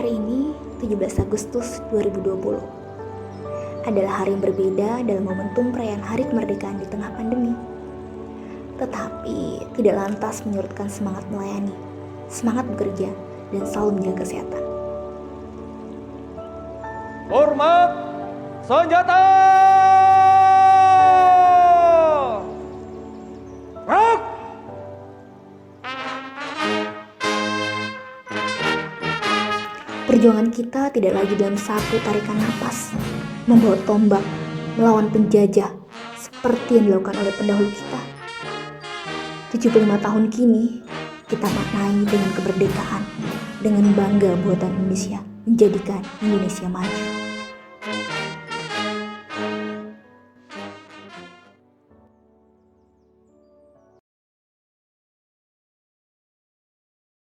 Hari ini, 17 Agustus 2020, adalah hari yang berbeda dalam momentum perayaan Hari Kemerdekaan di tengah pandemi. Tetapi tidak lantas menyurutkan semangat melayani, semangat bekerja, dan selalu menjaga kesehatan. Hormat senjata! Gerak! Perjuangan kita tidak lagi dalam satu tarikan napas, membawa tombak, melawan penjajah, seperti yang dilakukan oleh pendahulu kita. 75 tahun kini, kita maknai dengan kemerdekaan, dengan bangga buatan Indonesia, menjadikan Indonesia maju.